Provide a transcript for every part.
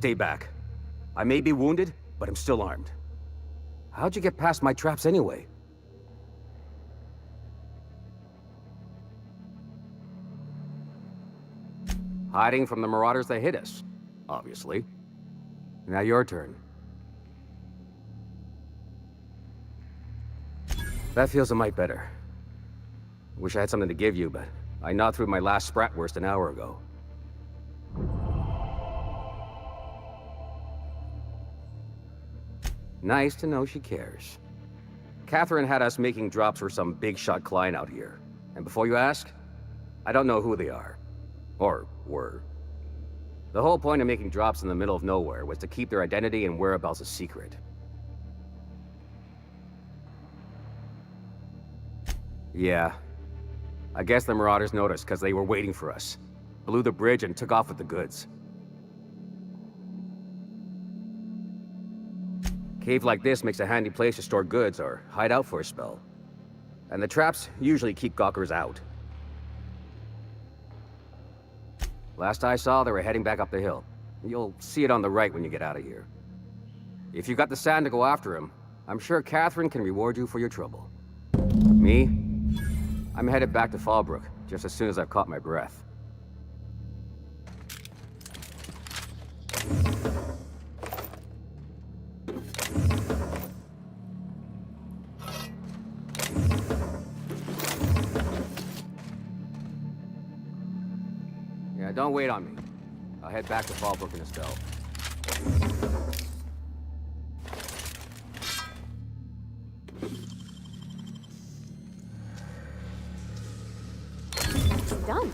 stay back. I may be wounded, but I'm still armed. How'd you get past my traps anyway? Hiding from the marauders that hit us, obviously. Now your turn. That feels a mite better. Wish I had something to give you, but I gnawed through my last Spratwurst an hour ago. Nice to know she cares. Catherine had us making drops for some big-shot client out here. And before you ask, I don't know who they are. Or were. The whole point of making drops in the middle of nowhere was to keep their identity and whereabouts a secret. Yeah. I guess the Marauders noticed because they were waiting for us. Blew the bridge and took off with the goods. Cave like this makes a handy place to store goods or hide out for a spell. And the traps usually keep gawkers out. Last I saw, they were heading back up the hill. You'll see it on the right when you get out of here. If you got the sand to go after him, I'm sure Catherine can reward you for your trouble. Me? I'm headed back to Fallbrook, just as soon as I've caught my breath. Yeah, don't wait on me. I'll head back to Fallbrook in a spell. It's done.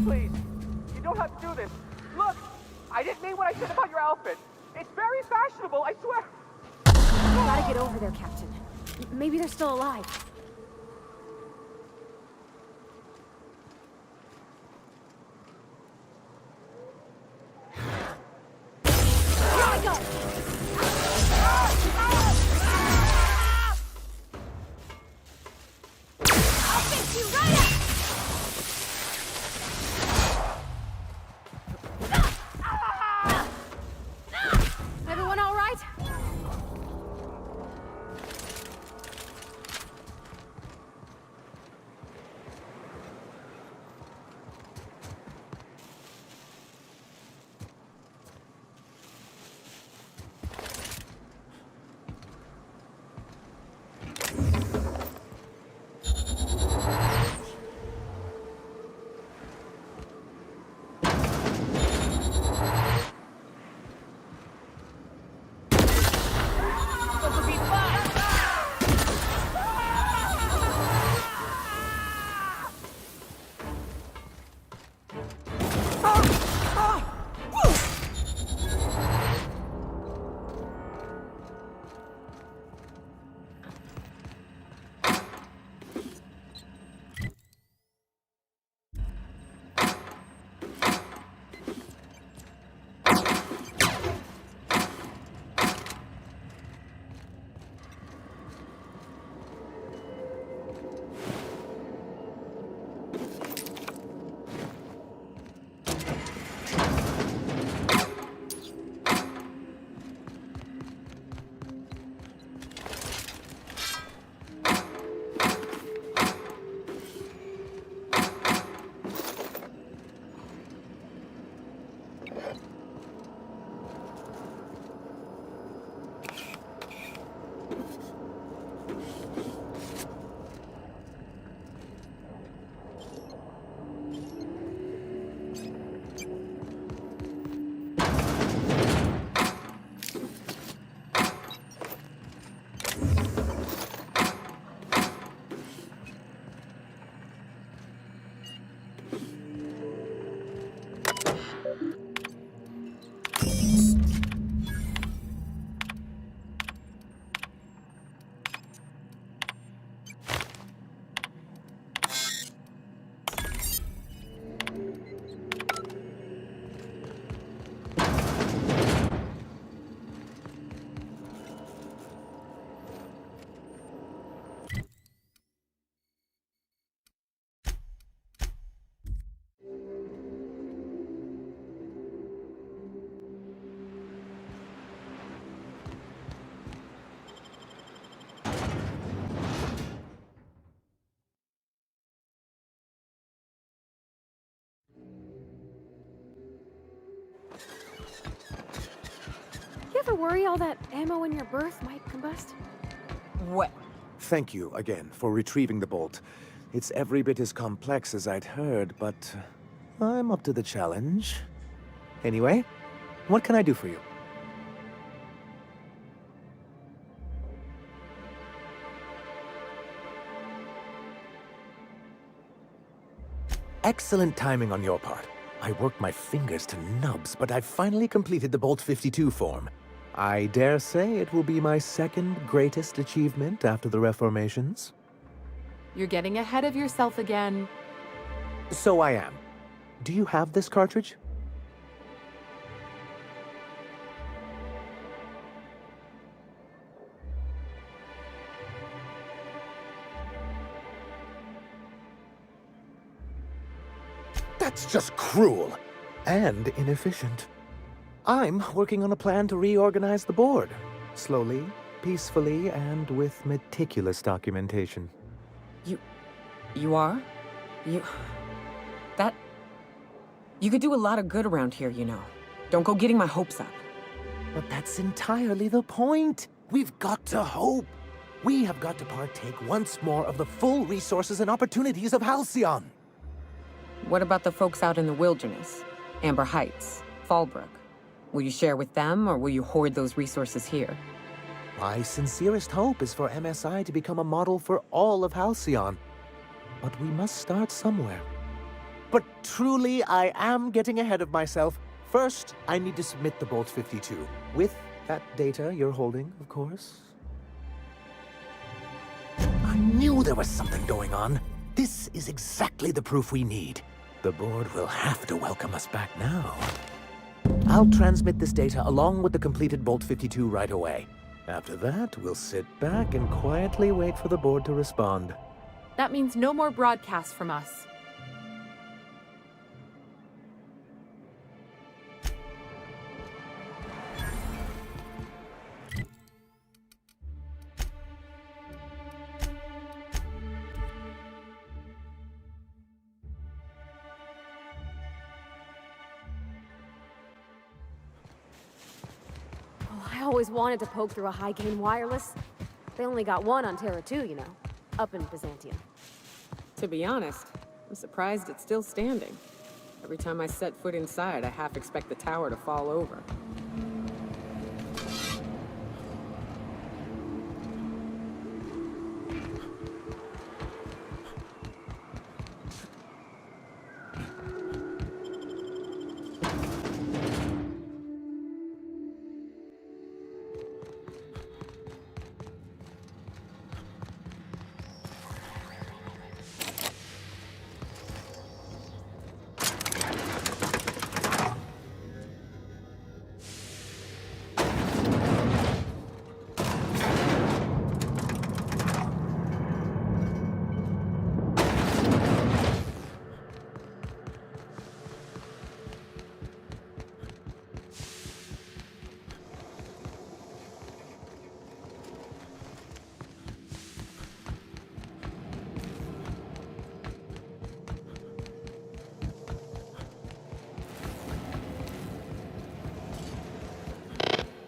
Please, you don't have to do this. Look, I didn't mean what I said about your outfit. It's very fashionable, I swear. We gotta get over there, Captain. Maybe they're still alive. Here I go! I'll fix you right up! Everyone all right? worry all that ammo in your berth might combust? What? Thank you again for retrieving the bolt. It's every bit as complex as I'd heard, but I'm up to the challenge. Anyway, what can I do for you? Excellent timing on your part. I worked my fingers to nubs, but I've finally completed the Bolt 52 form. I dare say it will be my second greatest achievement after the Reformations. You're getting ahead of yourself again. So I am. Do you have this cartridge? That's just cruel and inefficient. I'm working on a plan to reorganize the board. Slowly, peacefully, and with meticulous documentation. You are? You could do a lot of good around here, you know. Don't go getting my hopes up. But that's entirely the point. We've got to hope. We have got to partake once more of the full resources and opportunities of Halcyon. What about the folks out in the wilderness? Amber Heights, Fallbrook. Will you share with them, or will you hoard those resources here? My sincerest hope is for MSI to become a model for all of Halcyon. But we must start somewhere. But truly, I am getting ahead of myself. First, I need to submit the Bolt 52. With that data you're holding, of course. I knew there was something going on. This is exactly the proof we need. The board will have to welcome us back now. I'll transmit this data along with the completed Bolt 52 right away. After that, we'll sit back and quietly wait for the board to respond. That means no more broadcasts from us. Oh, I always wanted to poke through a high-gain wireless. They only got one on Terra 2, you know, up in Byzantium. To be honest, I'm surprised it's still standing. Every time I set foot inside, I half expect the tower to fall over.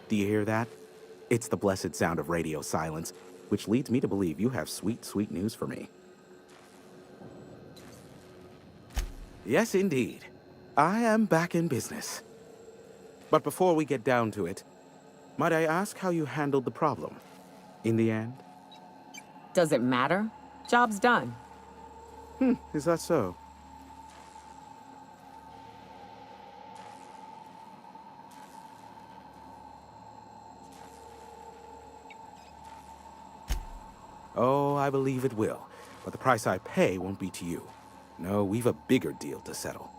Do you hear that? It's the blessed sound of radio silence, which leads me to believe you have sweet, sweet news for me. Yes, indeed. I am back in business. But before we get down to it, might I ask how you handled the problem? In the end? Does it matter? Job's done. Is that so? Oh, I believe it will. But the price I pay won't be to you. No, we've a bigger deal to settle.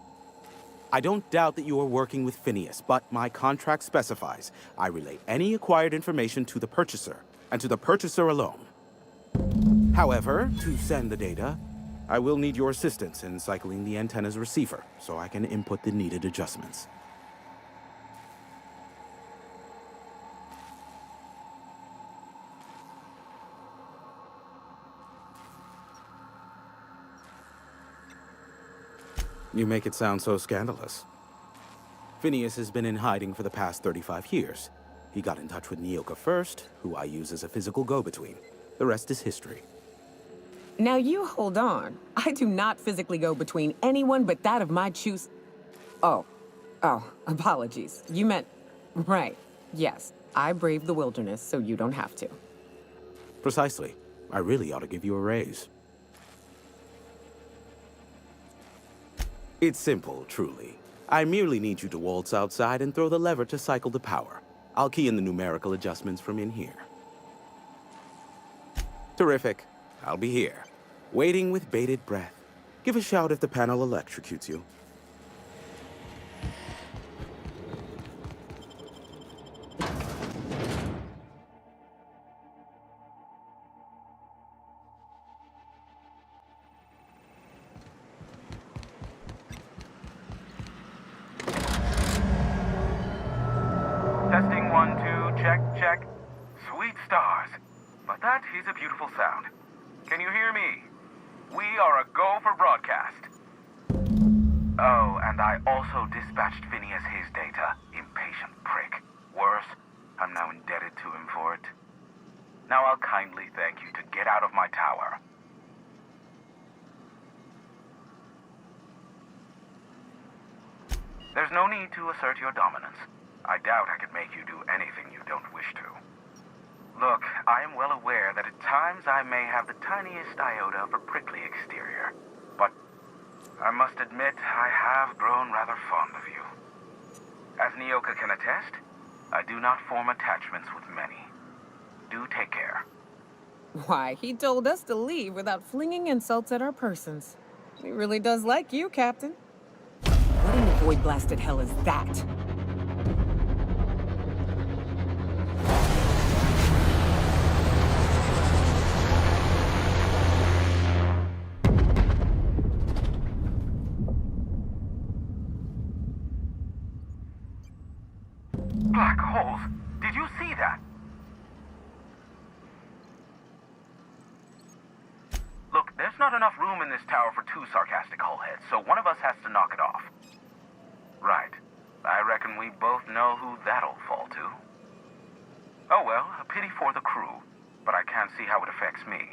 I don't doubt that you are working with Phineas, but my contract specifies I relay any acquired information to the purchaser, and to the purchaser alone. However, to send the data, I will need your assistance in cycling the antenna's receiver, so I can input the needed adjustments. You make it sound so scandalous. Phineas has been in hiding for the past 35 years. He got in touch with Nyoka first, who I use as a physical go-between. The rest is history. Now you hold on. I do not physically go between anyone but that of my choose. Oh, apologies. You meant, right. Yes, I braved the wilderness, so you don't have to. Precisely. I really ought to give you a raise. It's simple, truly. I merely need you to waltz outside and throw the lever to cycle the power. I'll key in the numerical adjustments from in here. Terrific. I'll be here, waiting with bated breath. Give a shout if the panel electrocutes you. Testing 1, 2, check, check. Sweet stars. But that is a beautiful sound. Can you hear me? We are a go for broadcast. Oh, and I also dispatched Phineas his data. Impatient prick. Worse, I'm now indebted to him for it. Now I'll kindly thank you to get out of my tower. There's no need to assert your dominance. I doubt I could make you do anything you don't wish to. Look, I am well aware that at times I may have the tiniest iota of a prickly exterior, but I must admit I have grown rather fond of you. As Nyoka can attest, I do not form attachments with many. Do take care. Why, he told us to leave without flinging insults at our persons. He really does like you, Captain. What in the void-blasted hell is that? Black holes! Did you see that? Look, there's not enough room in this tower for 2 sarcastic hullheads, so one of us has to knock it off. Right. I reckon we both know who that'll fall to. Oh well, a pity for the crew, but I can't see how it affects me.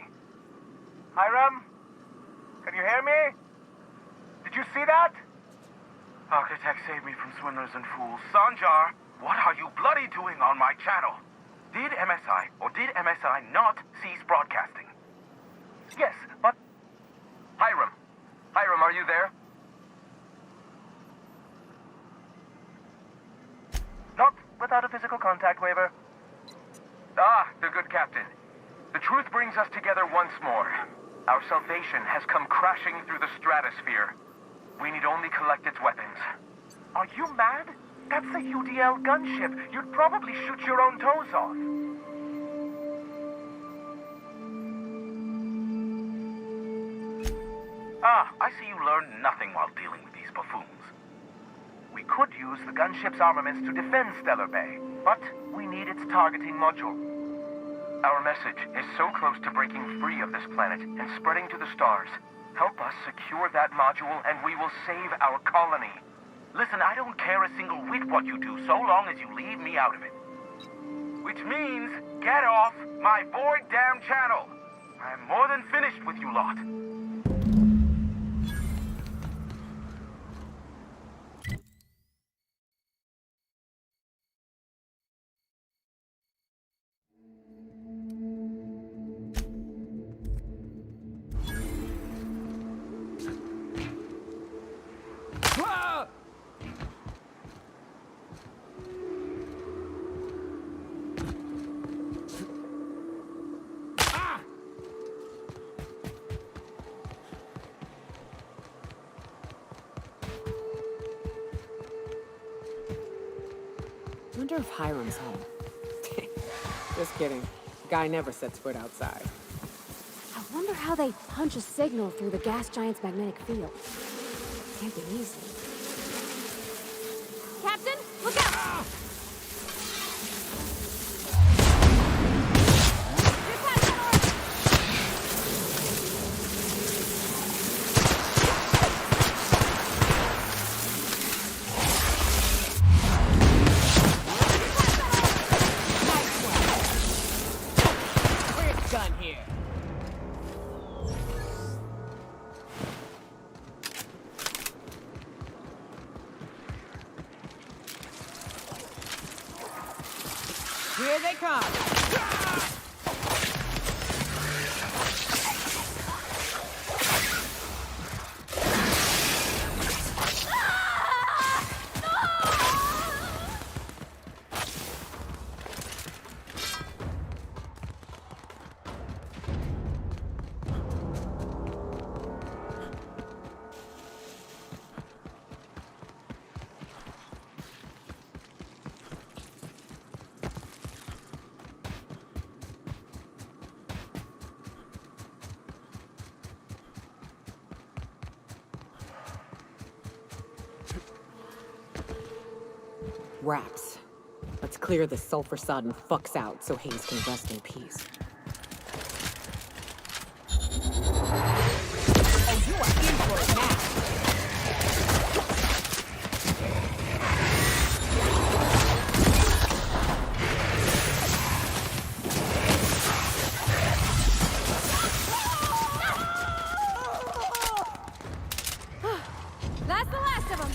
Hiram? Can you hear me? Did you see that? Architect, save me from swindlers and fools. Sanjar, what are you bloody doing on my channel? Did MSI or did MSI not cease broadcasting? Yes, but... Hiram! Hiram, are you there? Not without a physical contact waiver. Ah, the good captain. The truth brings us together once more. Our salvation has come crashing through the stratosphere. We need only collect its weapons. Are you mad? That's a UDL gunship. You'd probably shoot your own toes off. Ah, I see you learned nothing while dealing with these buffoons. We could use the gunship's armaments to defend Stellar Bay, but we need its targeting module. Our message is so close to breaking free of this planet and spreading to the stars. Help us secure that module and we will save our colony. Listen, I don't care a single whit what you do, so long as you leave me out of it. Which means, get off my void damn channel. I am more than finished with you lot. Wonder if Hiram's home. Just kidding. Guy never sets foot outside. I wonder how they punch a signal through the gas giant's magnetic field. Can't be easy. Captain, look out! gun here. Here they come. Wraps. Let's clear the sulfur-sodden fucks out so Hayes can rest in peace. Oh, you are in for it now! That's the last of them.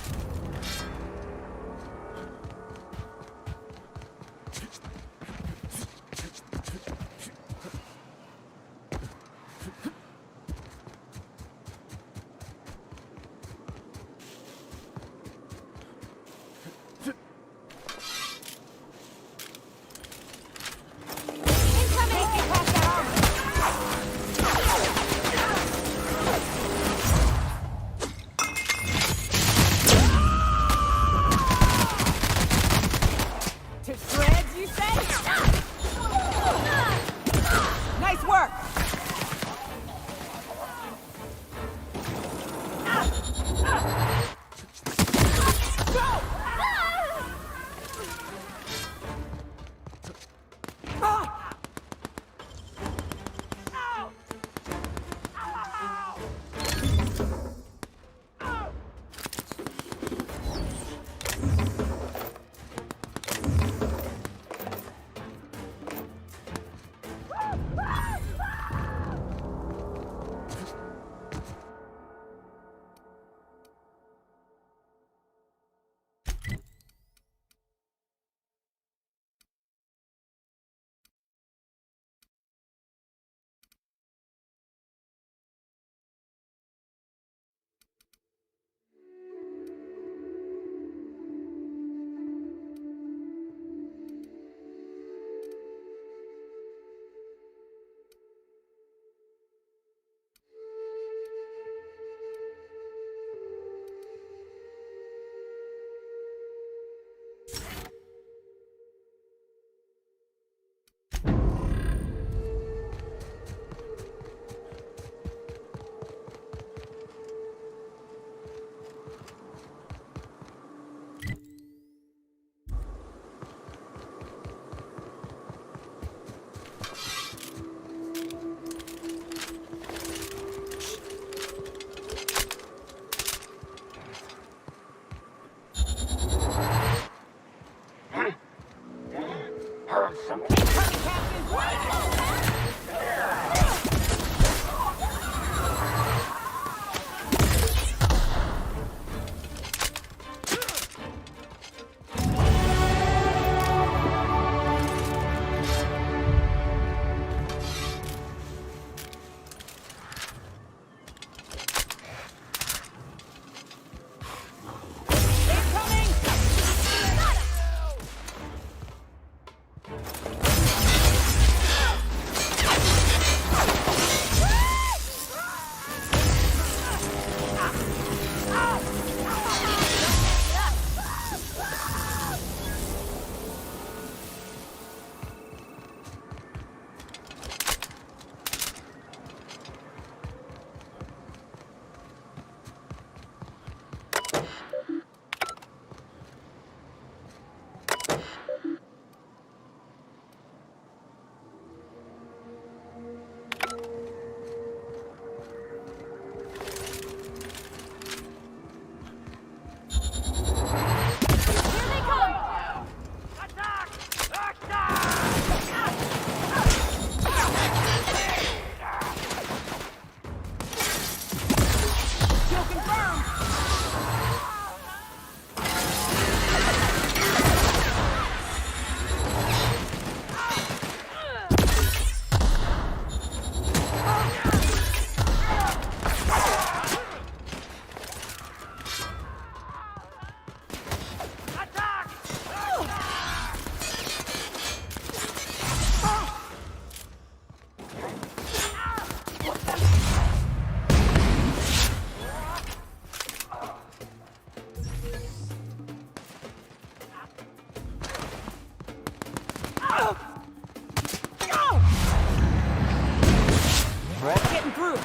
getting through.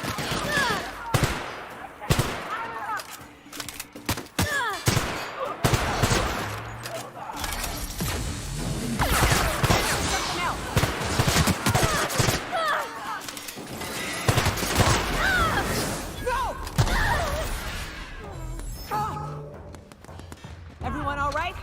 Everyone all right?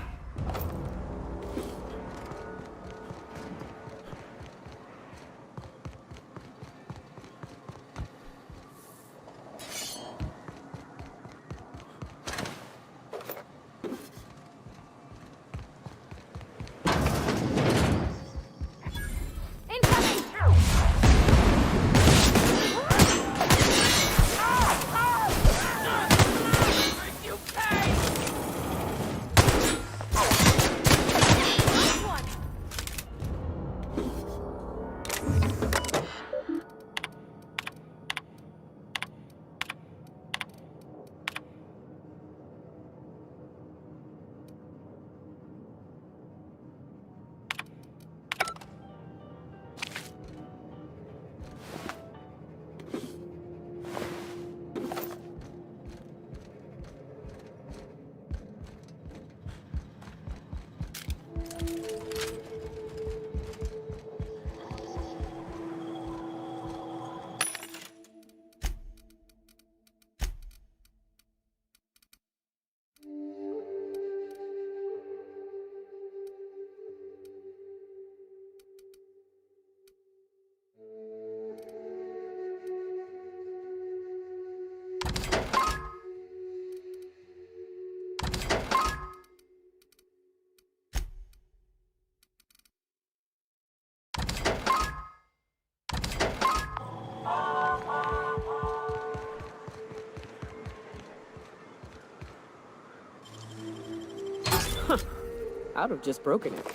I'd have just broken it.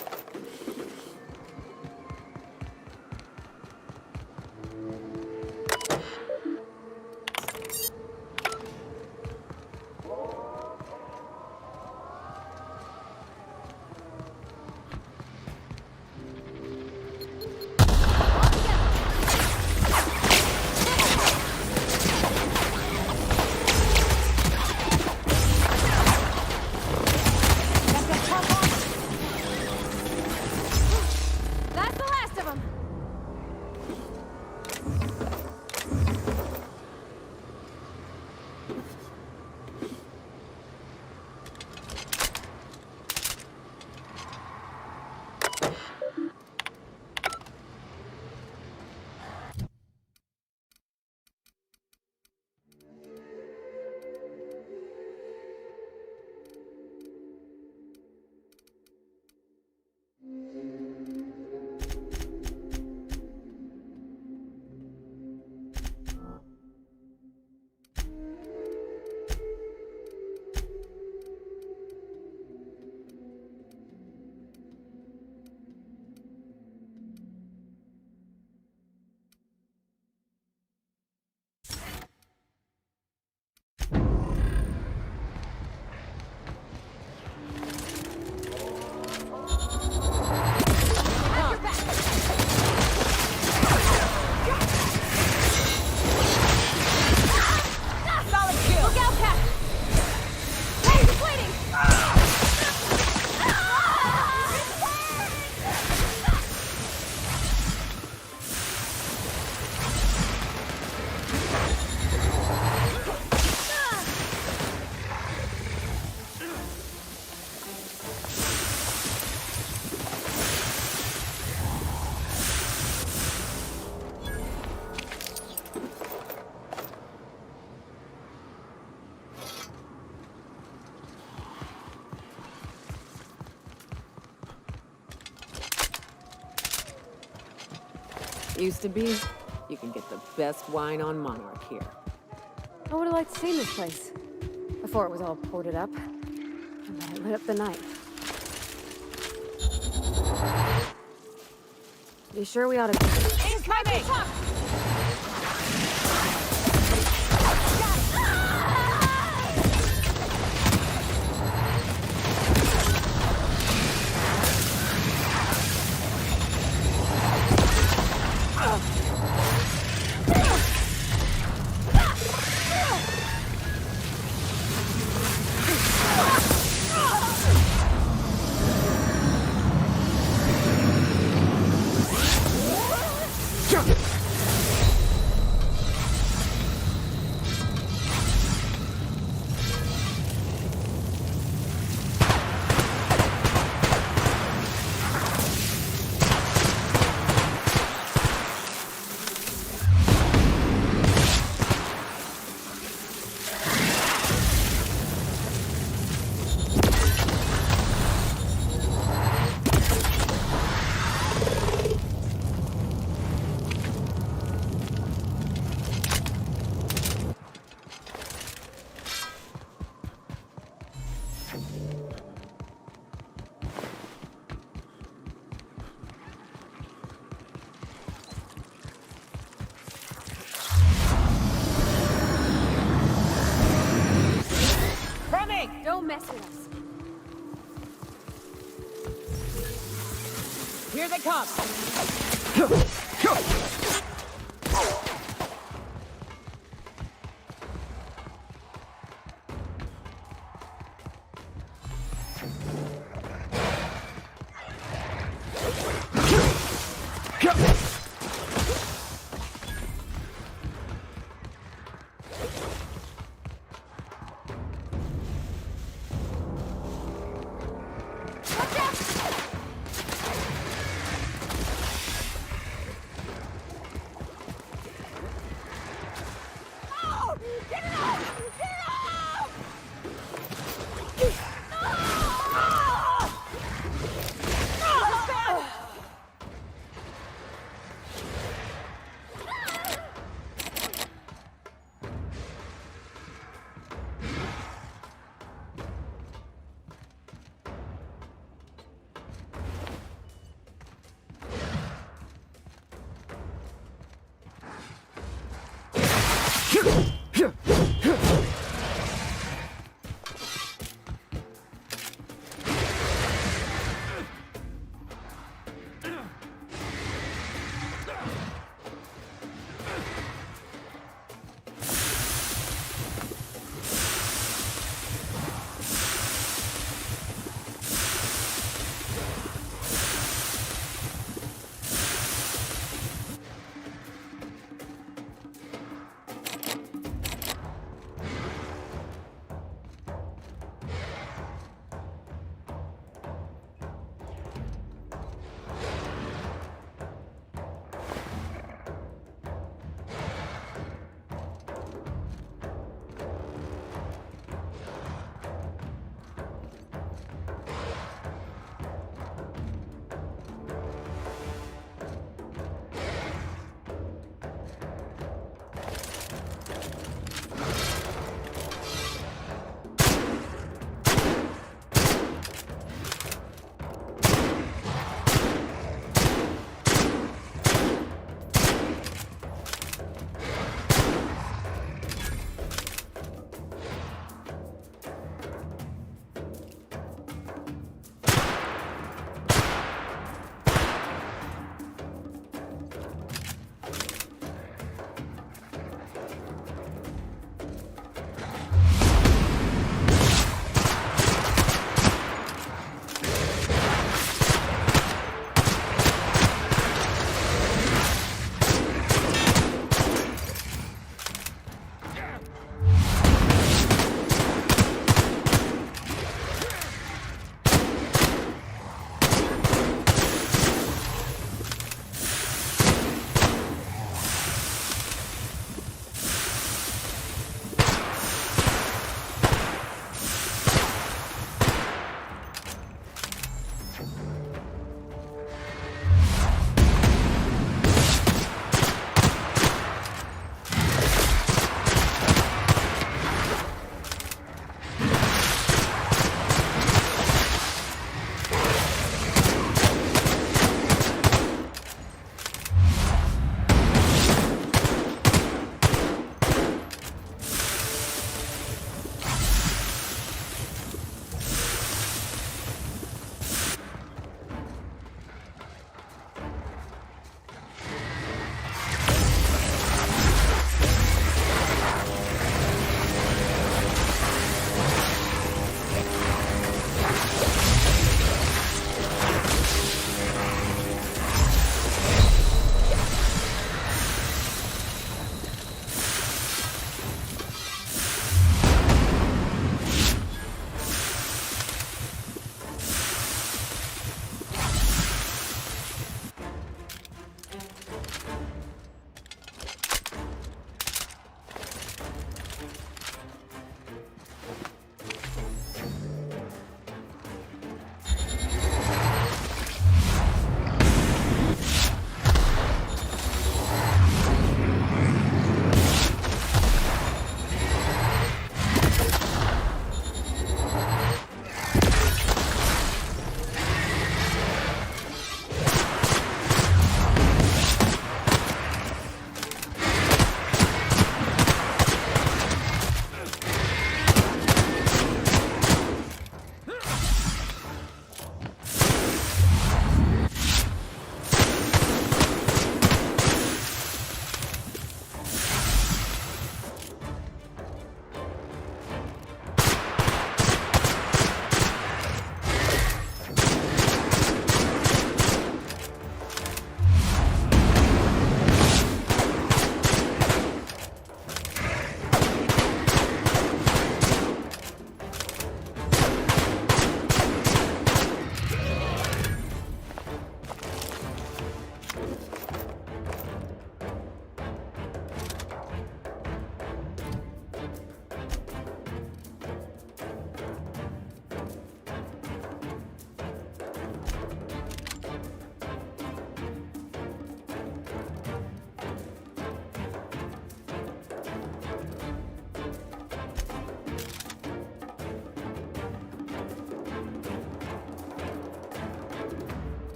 That's the last of them. Used to be, you can get the best wine on Monarch here. I would have liked to see this place before it was all ported up. And then it lit up the night. You sure we ought to... Incoming! mess with us. Here they come!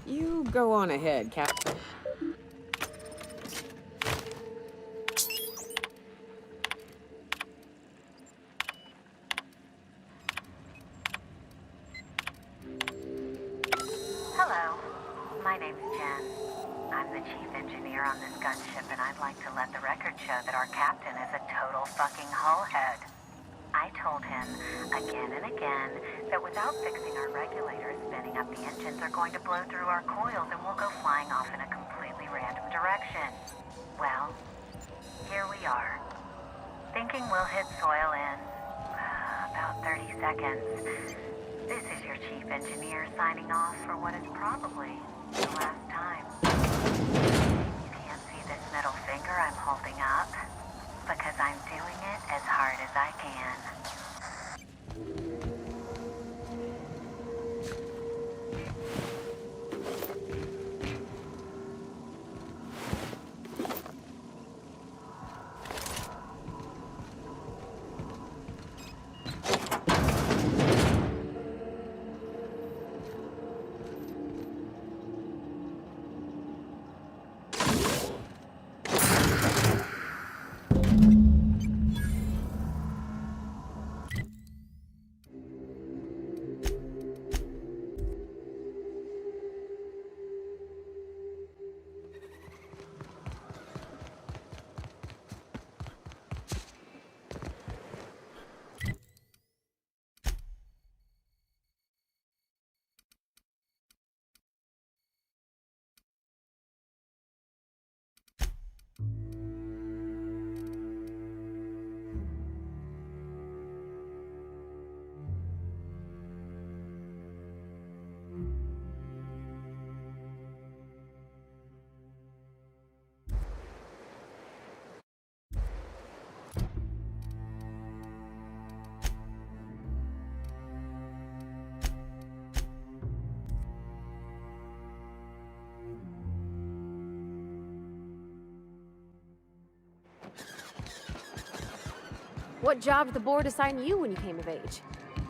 You go on ahead, Captain. Hello, my name's Jen. I'm the chief engineer on this gunship, and I'd like to let the record show that our captain is a total fucking hullhead. I told him again and again that without fixing our regulators, spinning up the engines are going to blow through our coils and we'll go flying off in a completely random direction. Well, here we are. Thinking we'll hit soil in about 30 seconds. This is your chief engineer signing off for what is probably the last time. You can't see this middle finger I'm holding up because I'm doing it as hard as I can. What job did the board assign you when you came of age?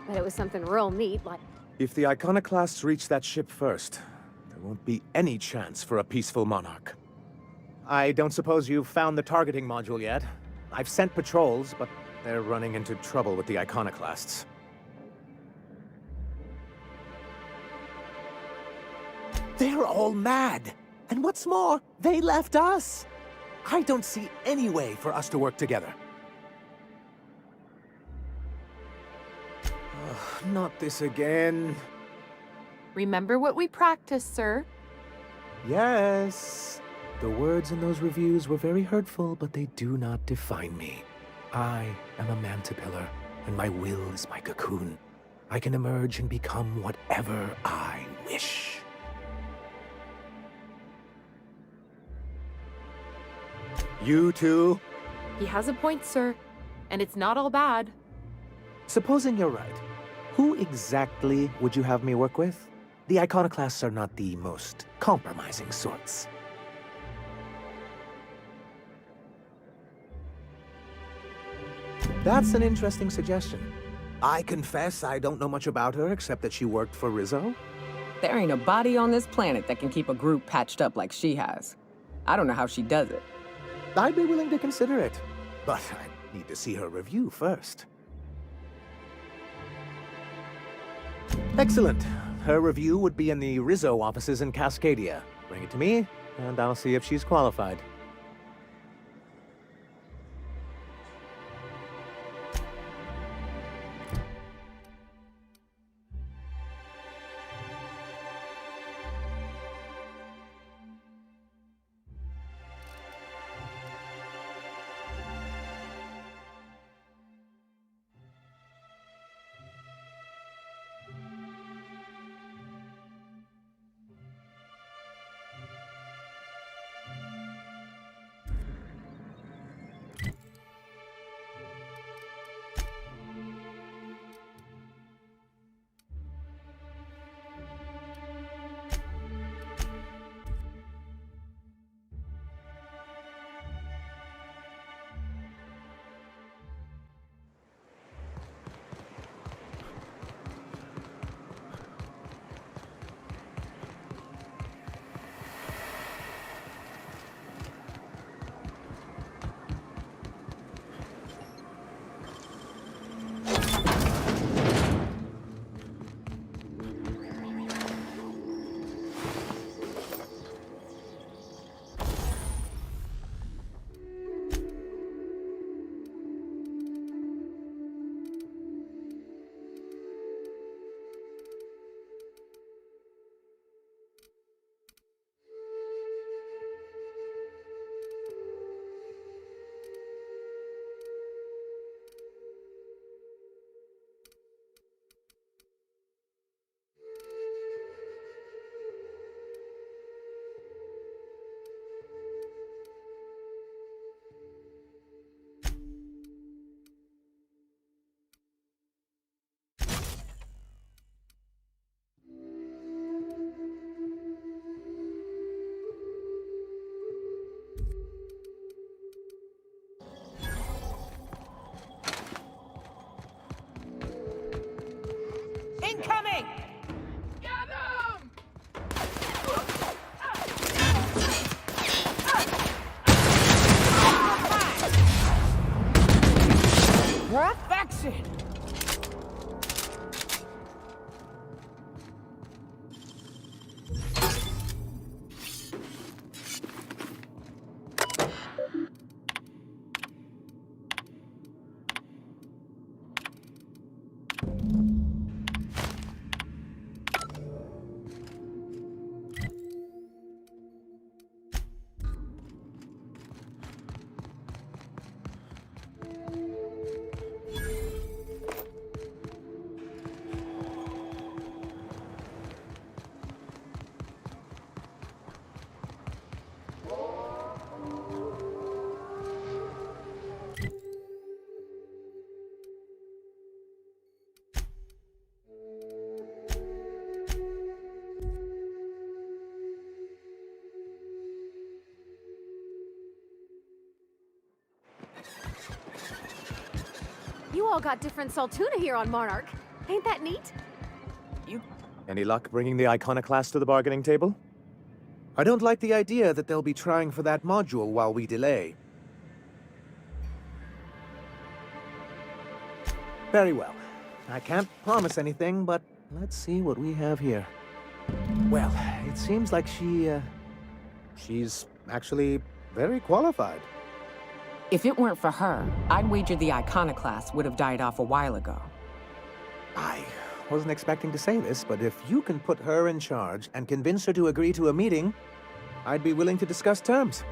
Bet it was something real neat, like... If the iconoclasts reach that ship first, there won't be any chance for a peaceful monarch. I don't suppose you've found the targeting module yet? I've sent patrols, but they're running into trouble with the iconoclasts. They're all mad! And what's more, they left us! I don't see any way for us to work together. Not this again. Remember what we practiced, sir. Yes. The words in those reviews were very hurtful, but they do not define me. I am a mantipillar, and my will is my cocoon. I can emerge and become whatever I wish. You too? He has a point, sir. And it's not all bad. Supposing you're right, who exactly would you have me work with? The iconoclasts are not the most compromising sorts. That's an interesting suggestion. I confess I don't know much about her except that she worked for Rizzo. There ain't a body on this planet that can keep a group patched up like she has. I don't know how she does it. I'd be willing to consider it, but I need to see her review first. Excellent. Her review would be in the Rizzo offices in Cascadia. Bring it to me, and I'll see if she's qualified. all got different Saltuna here on Monarch. Ain't that neat? Any luck bringing the iconoclast to the bargaining table? I don't like the idea that they'll be trying for that module while we delay. Very well. I can't promise anything, but let's see what we have here. Well, it seems like she's actually very qualified. If it weren't for her, I'd wager the iconoclast would have died off a while ago. I wasn't expecting to say this, but if you can put her in charge and convince her to agree to a meeting, I'd be willing to discuss terms.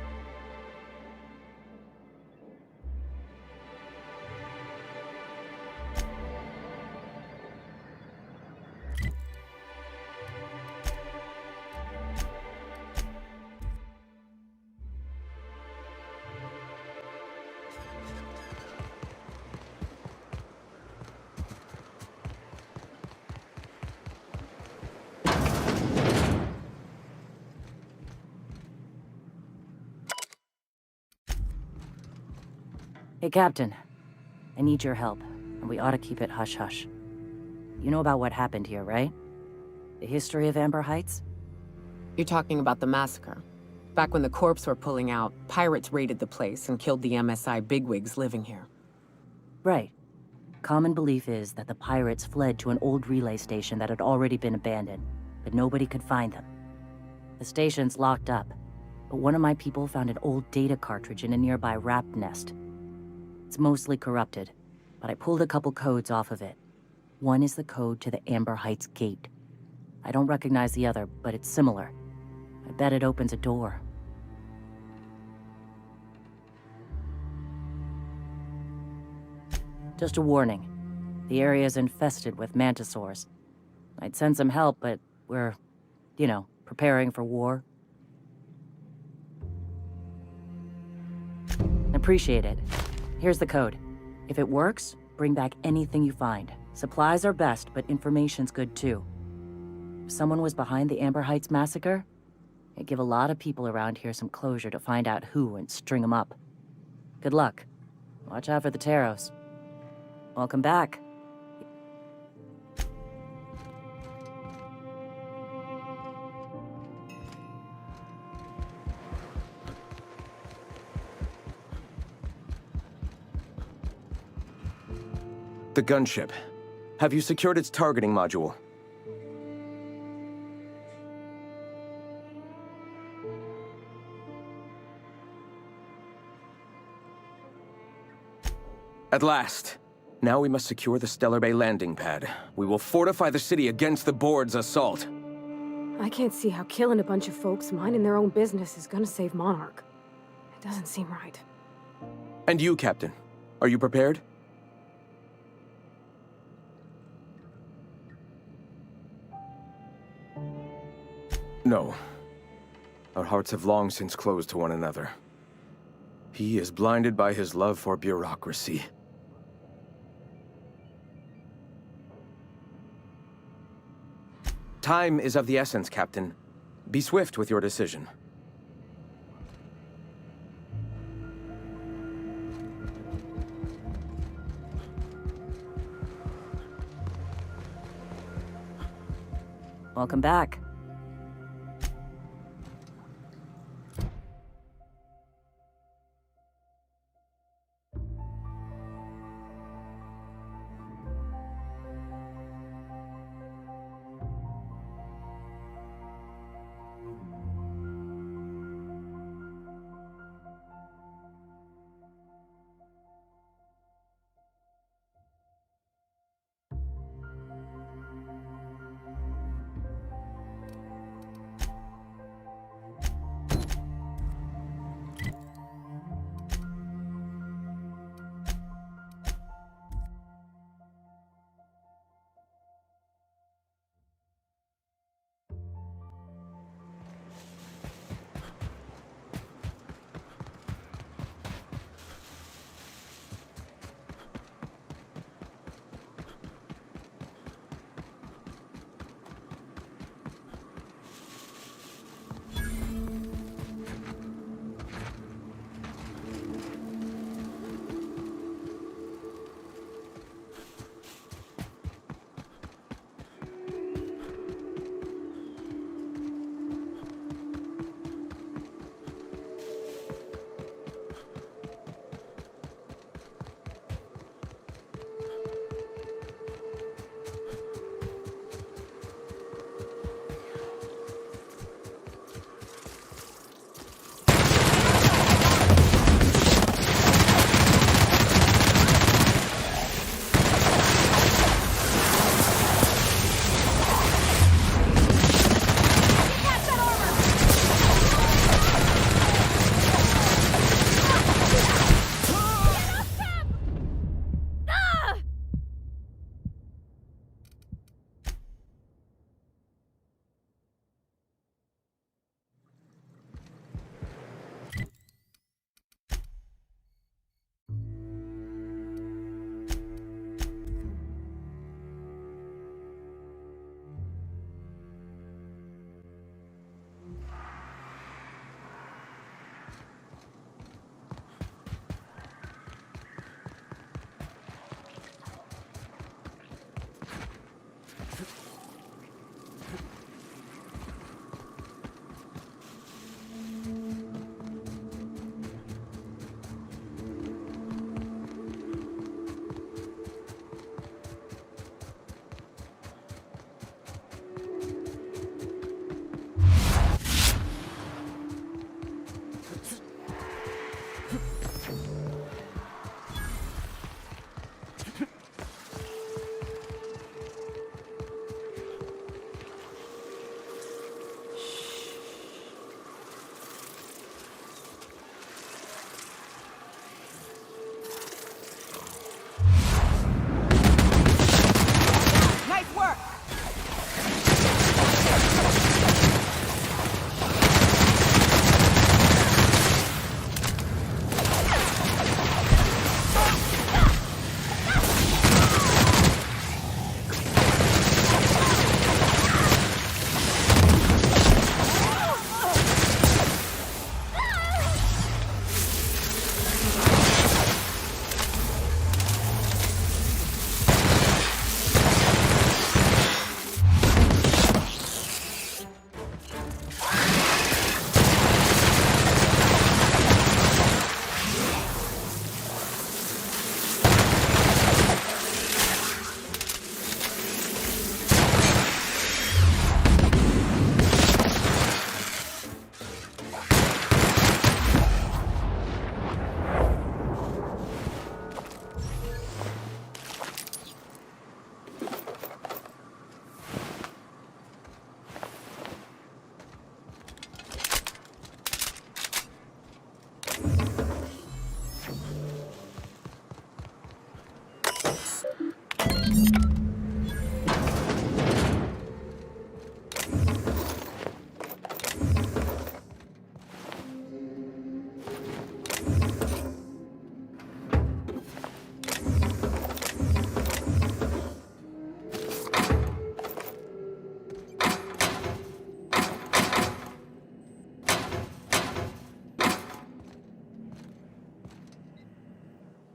Hey, Captain. I need your help, and we ought to keep it hush-hush. You know about what happened here, right? The history of Amber Heights? You're talking about the massacre. Back when the corps were pulling out, pirates raided the place and killed the MSI bigwigs living here. Right. Common belief is that the pirates fled to an old relay station that had already been abandoned, but nobody could find them. The station's locked up, but one of my people found an old data cartridge in a nearby rat nest. It's mostly corrupted, but I pulled a couple codes off of it. One is the code to the Amber Heights gate. I don't recognize the other, but it's similar. I bet it opens a door. Just a warning. The area's infested with mantisaurs. I'd send some help, but we're, preparing for war. Appreciate it. Here's the code. If it works, bring back anything you find. Supplies are best, but information's good too. If someone was behind the Amber Heights massacre, it'd give a lot of people around here some closure to find out who and string them up. Good luck. Watch out for the Taros. Welcome back. The gunship. Have you secured its targeting module? At last. Now we must secure the Stellar Bay landing pad. We will fortify the city against the Board's assault. I can't see how killing a bunch of folks minding their own business is gonna save Monarch. It doesn't seem right. And you, Captain. Are you prepared? No. Our hearts have long since closed to one another. He is blinded by his love for bureaucracy. Time is of the essence, Captain. Be swift with your decision. Welcome back.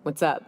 What's up?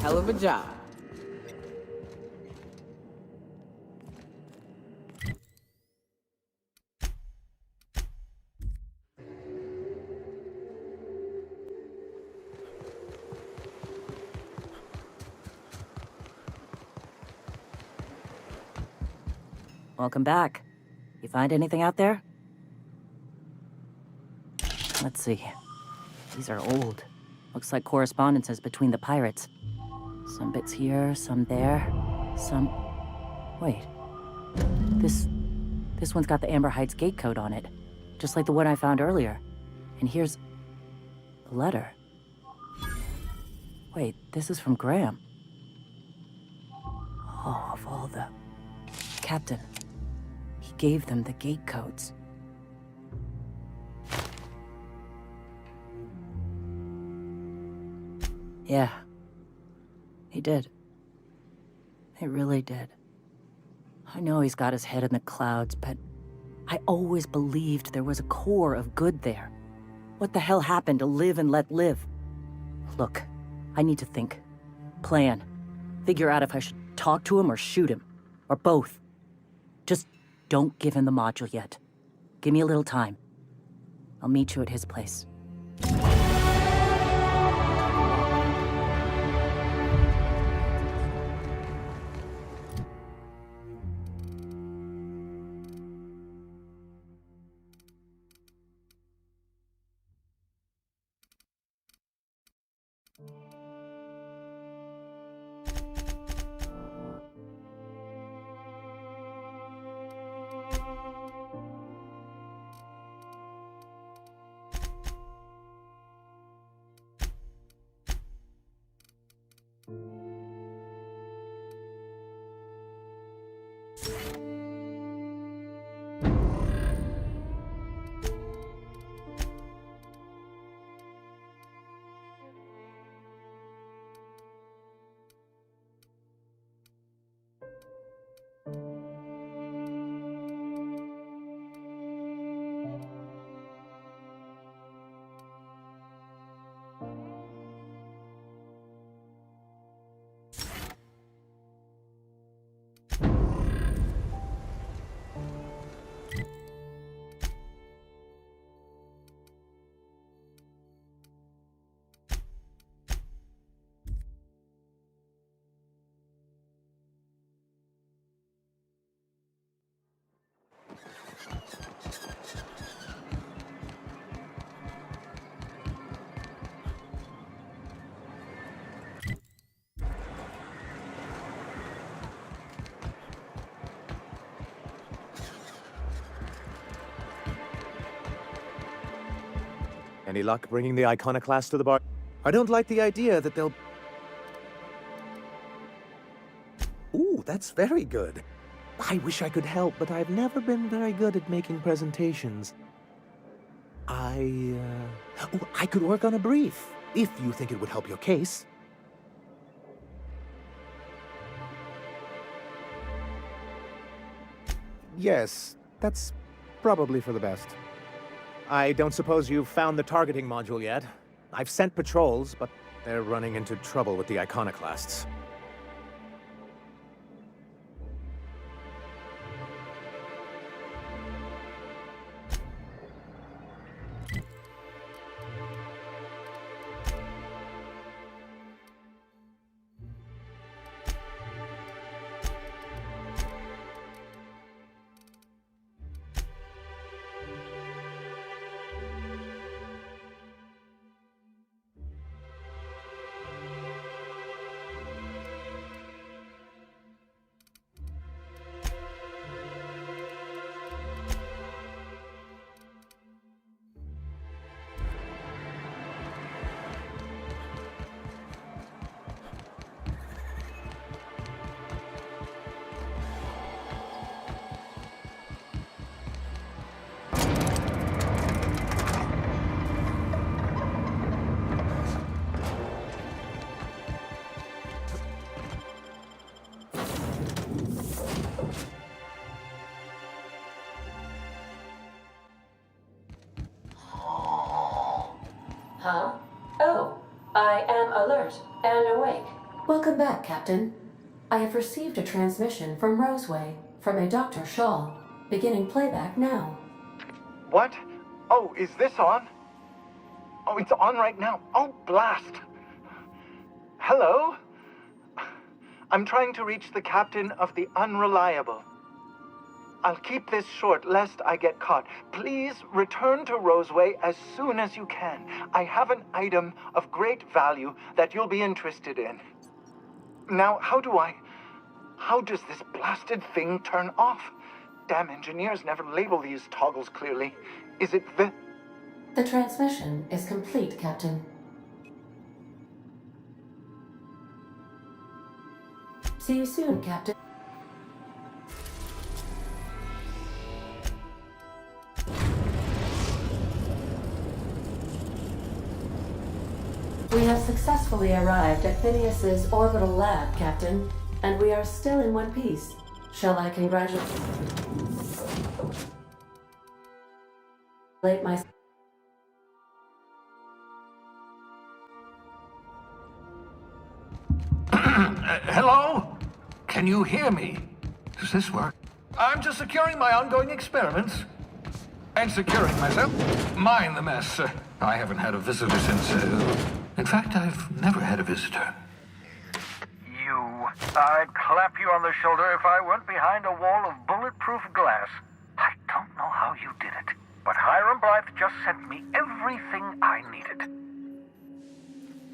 Hell of a job. Welcome back. You find anything out there? Let's see. These are old. Looks like correspondences between the pirates. Some bits here, some there, some... Wait. This one's got the Amber Heights gate code on it, just like the one I found earlier. And here's a letter. Wait, this is from Graham. Oh, of all the... Captain. He gave them the gate codes. Yeah. He did. He really did. I know he's got his head in the clouds, but I always believed there was a core of good there. What the hell happened to live and let live? Look, I need to think. Plan. Figure out if I should talk to him or shoot him. Or both. Just don't give him the module yet. Give me a little time. I'll meet you at his place. Any luck bringing the iconoclast to the bar? I don't like the idea that they'll... Ooh, that's very good. I wish I could help, but I've never been very good at making presentations. Oh, I could work on a brief, if you think it would help your case. Yes, that's probably for the best. I don't suppose you've found the targeting module yet. I've sent patrols, but they're running into trouble with the iconoclasts. Huh? Oh, I am alert and awake. Welcome back, Captain. I have received a transmission from Roseway, from a Dr. Shaw. Beginning playback now. What? Oh, is this on? Oh, it's on right now. Oh, blast. Hello? I'm trying to reach the captain of the Unreliable. I'll keep this short, lest I get caught. Please return to Roseway as soon as you can. I have an item of great value that you'll be interested in. Now, how does this blasted thing turn off? Damn engineers never label these toggles clearly. Is it the... The transmission is complete, Captain. See you soon, Captain. We have successfully arrived at Phineas's orbital lab, Captain, and we are still in one piece. Shall I congratulate my... Hello? Can you hear me? Does this work? I'm just securing my ongoing experiments. And securing myself. Mind the mess. I haven't had a visitor since... In fact, I've never had a visitor. I'd clap you on the shoulder if I weren't behind a wall of bulletproof glass. I don't know how you did it, but Hiram Blythe just sent me everything I needed.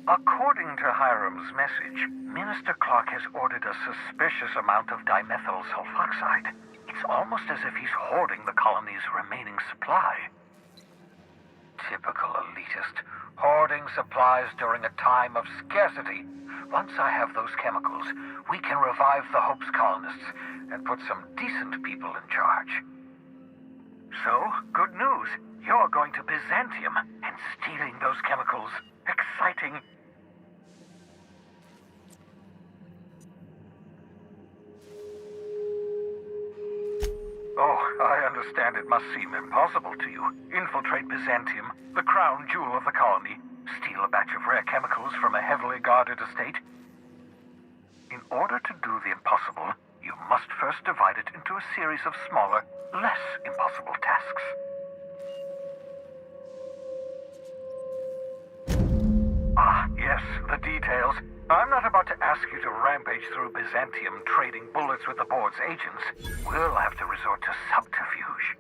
According to Hiram's message, Minister Clark has ordered a suspicious amount of dimethyl sulfoxide. It's almost as if he's hoarding the colony's remaining supply. Typical elitist, hoarding supplies during a time of scarcity. Once I have those chemicals, we can revive the Hope's colonists and put some decent people in charge. So, good news. You're going to Byzantium and stealing those chemicals. Exciting. Oh, I understand it must seem impossible to you. Infiltrate Byzantium, the crown jewel of the colony, steal a batch of rare chemicals from a heavily guarded estate. In order to do the impossible, you must first divide it into a series of smaller, less impossible tasks. Ah, yes, the details. I'm not about to ask you to rampage through Byzantium trading bullets with the board's agents. We'll have to resort to subterfuge.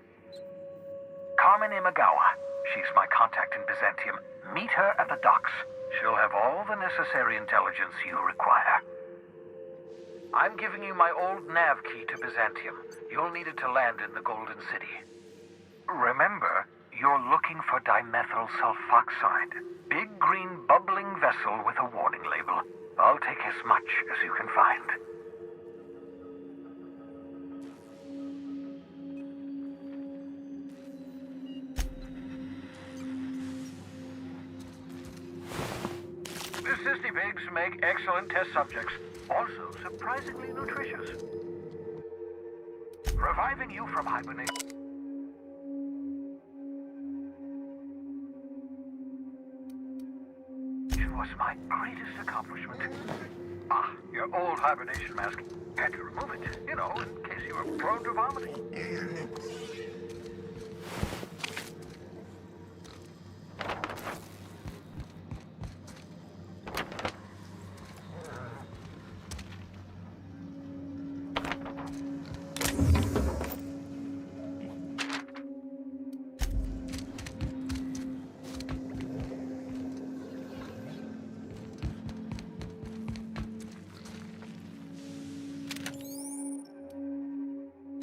Carmen Imagawa. She's my contact in Byzantium. Meet her at the docks. She'll have all the necessary intelligence you require. I'm giving you my old nav key to Byzantium. You'll need it to land in the Golden City. Remember, You're looking for dimethyl sulfoxide. Big green bubbling vessel with a warning label. I'll take as much as you can find. The cysty pigs make excellent test subjects. Also surprisingly nutritious. Reviving you from hibernation was my greatest accomplishment. Ah, your old hibernation mask. Had to remove it, you know, in case you were prone to vomiting.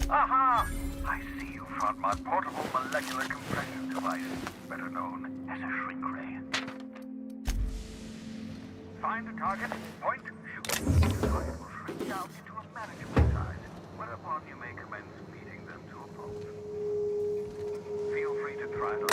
Aha! I see you found my portable molecular compression device, better known as a shrink ray. Find a target, point, shoot. The target will shrink down into a manageable size, whereupon you may commence feeding them to a pulp. Feel free to try it on.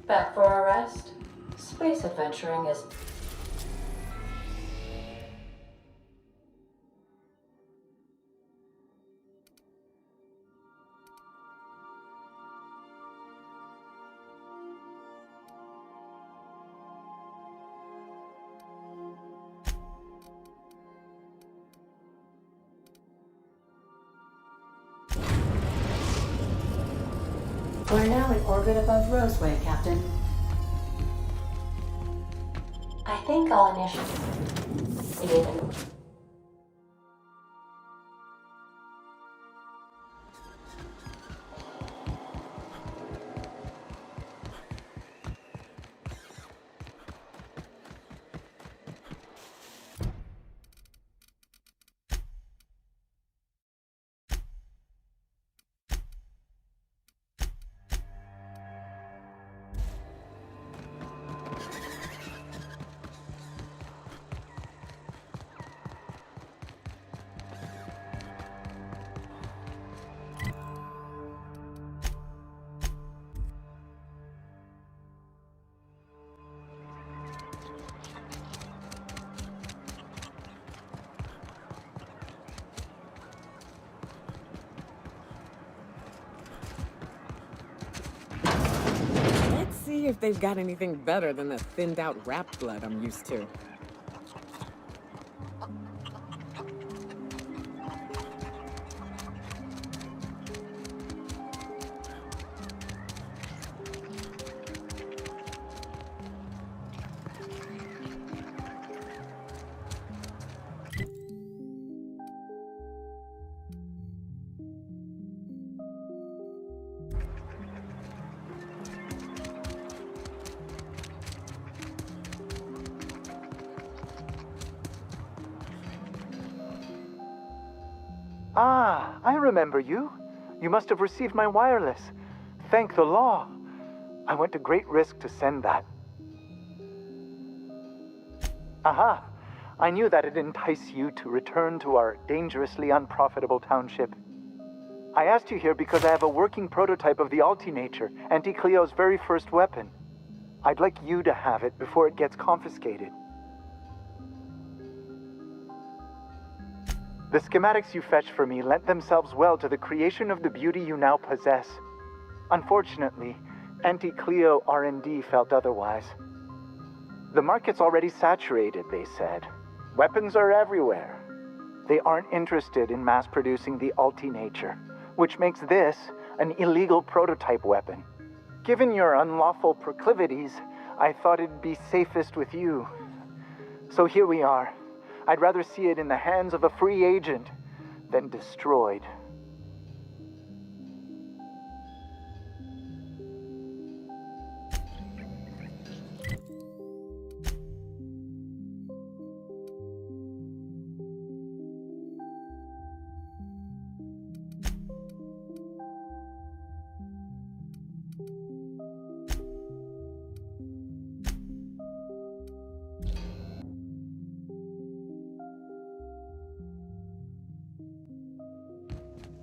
Back for a rest? Space adventuring is... We're now in orbit above Roseway, Captain. I think I'll initiate... See if they've got anything better than the thinned out rat blood I'm used to. Ah, I remember you. You must have received my wireless. Thank the law. I went to great risk to send that. Aha! I knew that'd entice you to return to our dangerously unprofitable township. I asked you here because I have a working prototype of the Altinature, Auntie Cleo's very first weapon. I'd like you to have it before it gets confiscated. The schematics you fetched for me lent themselves well to the creation of the beauty you now possess. Unfortunately, Auntie Cleo R&D felt otherwise. The market's already saturated, they said. Weapons are everywhere. They aren't interested in mass producing the Alti-Nature, which makes this an illegal prototype weapon. Given your unlawful proclivities, I thought it'd be safest with you. So here we are. I'd rather see it in the hands of a free agent than destroyed.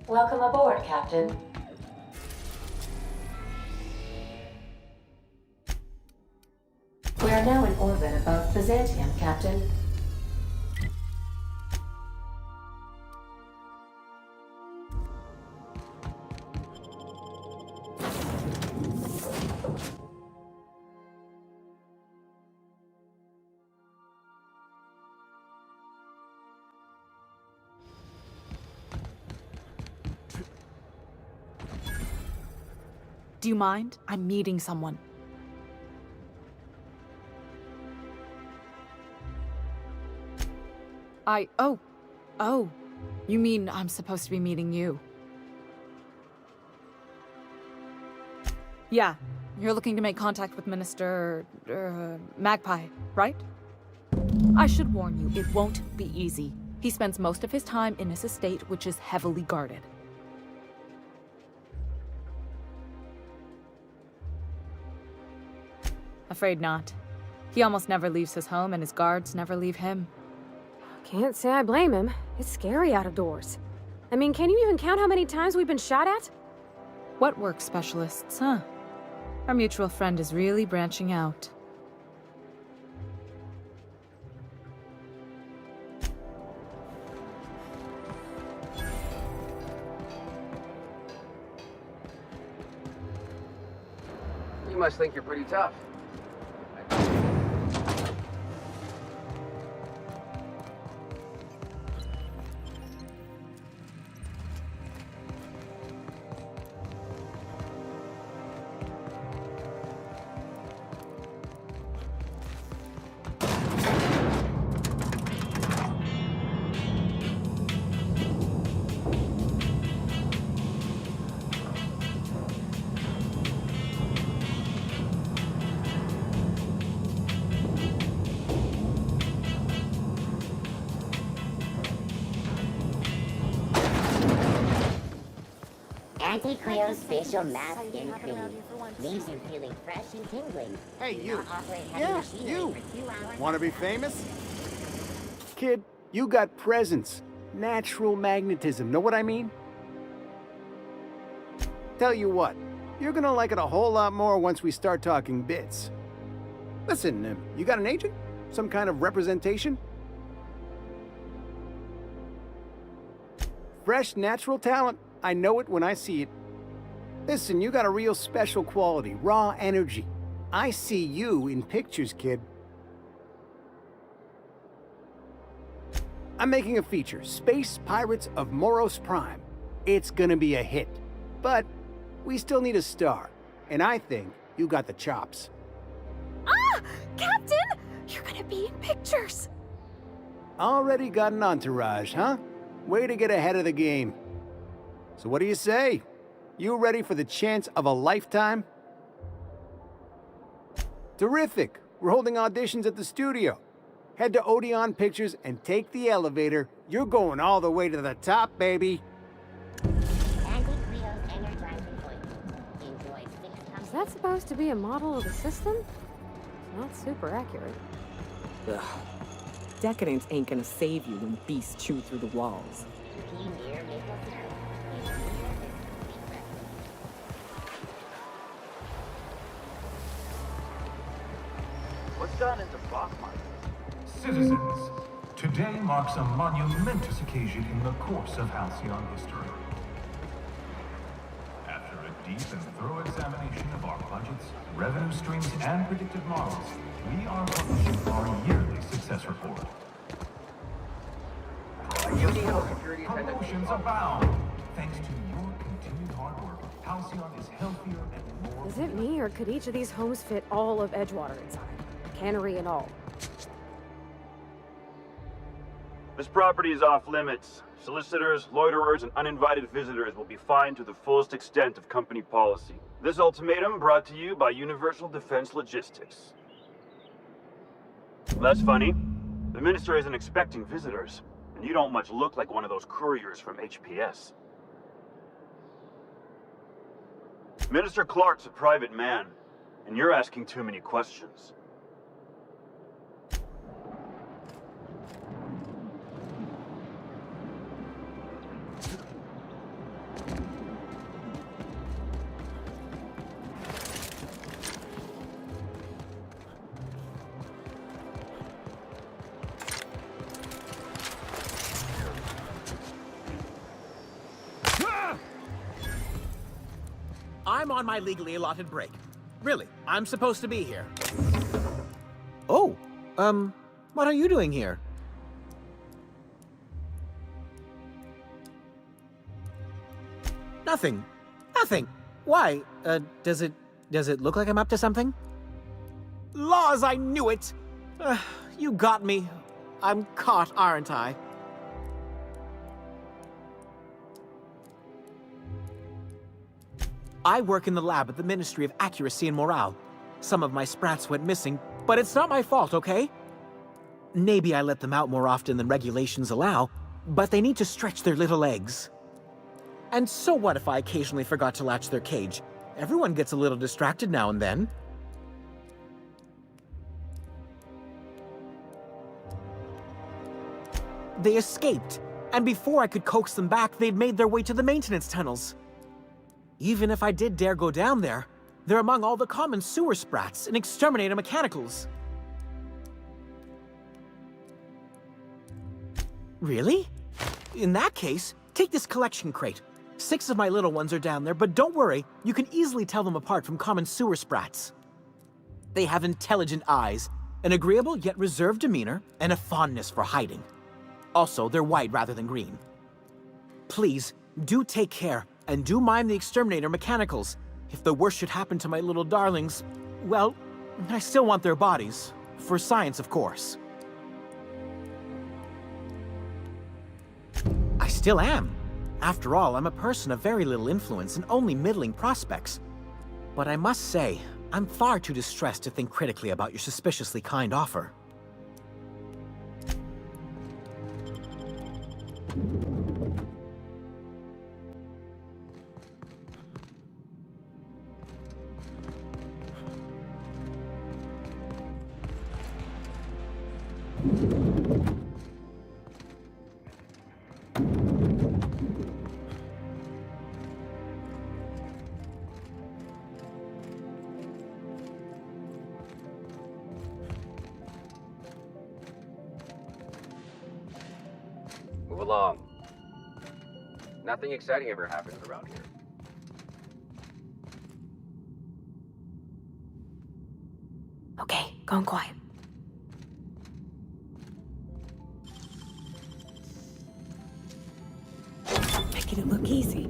Welcome aboard, Captain. We are now in orbit above Byzantium, Captain. Do you mind? I'm meeting someone. Oh. You mean I'm supposed to be meeting you? Yeah. You're looking to make contact with Minister... Magpie, right? I should warn you, it won't be easy. He spends most of his time in his estate, which is heavily guarded. Afraid not. He almost never leaves his home, and his guards never leave him. Can't say I blame him. It's scary out of doors. I mean, can you even count how many times we've been shot at? What work specialists, huh? Our mutual friend is really branching out. You must think you're pretty tough. Anti-Cleo's facial mask skin cream leaves you feeling fresh and tingling. Hey, you. Yeah, you. Want to be famous? Kid, you got presence. Natural magnetism. Know what I mean? Tell you what, you're gonna like it a whole lot more once we start talking bits. Listen, you got an agent? Some kind of representation? Fresh, natural talent. I know it when I see it. Listen, you got a real special quality, raw energy. I see you in pictures, kid. I'm making a feature, Space Pirates of Moros Prime. It's gonna be a hit. But we still need a star. And I think you got the chops. Ah! Captain! You're gonna be in pictures! Already got an entourage, huh? Way to get ahead of the game. So what do you say? You ready for the chance of a lifetime? Terrific! We're holding auditions at the studio. Head to Odeon Pictures and take the elevator. You're going all the way to the top, baby. Is that supposed to be a model of the system? Not super accurate. Ugh. Decadence ain't gonna save you when beasts chew through the walls. What's done into Bachman? Citizens, today marks a monumentous occasion in the course of Halcyon history. After a deep and thorough examination of our budgets, revenue streams, and predictive models, we are publishing our yearly success report. as see how well. security attendants- Promotions abound. Thanks to your continued hard work, Halcyon is healthier and more... Is it me, or could each of these homes fit all of Edgewater inside? Cannery and all. This property is off limits. Solicitors, loiterers, and uninvited visitors will be fined to the fullest extent of company policy. This ultimatum brought to you by Universal Defense Logistics. That's funny. The Minister isn't expecting visitors, and you don't much look like one of those couriers from HPS. Minister Clark's a private man, and you're asking too many questions. I'm on my legally allotted break. Really, I'm supposed to be here. Oh, what are you doing here? Nothing. Nothing. Why? Does it look like I'm up to something? Laws, I knew it! You got me. I'm caught, aren't I? I work in the lab at the Ministry of Accuracy and Morale. Some of my sprats went missing, but it's not my fault, okay? Maybe I let them out more often than regulations allow, but they need to stretch their little legs. And so what if I occasionally forgot to latch their cage? Everyone gets a little distracted now and then. They escaped, and before I could coax them back, they'd made their way to the maintenance tunnels. Even if I did dare go down there, they're among all the common sewer sprats and exterminator mechanicals. Really? In that case, take this collection crate. 6 of my little ones are down there, but don't worry, you can easily tell them apart from common sewer sprats. They have intelligent eyes, an agreeable yet reserved demeanor, and a fondness for hiding. Also, they're white rather than green. Please, do take care, and do mind the exterminator mechanicals. If the worst should happen to my little darlings, well, I still want their bodies. For science, of course. I still am. After all, I'm a person of very little influence and only middling prospects. But I must say, I'm far too distressed to think critically about your suspiciously kind offer. Move along. Nothing exciting ever happens around here. Okay, going quiet. Making it look easy.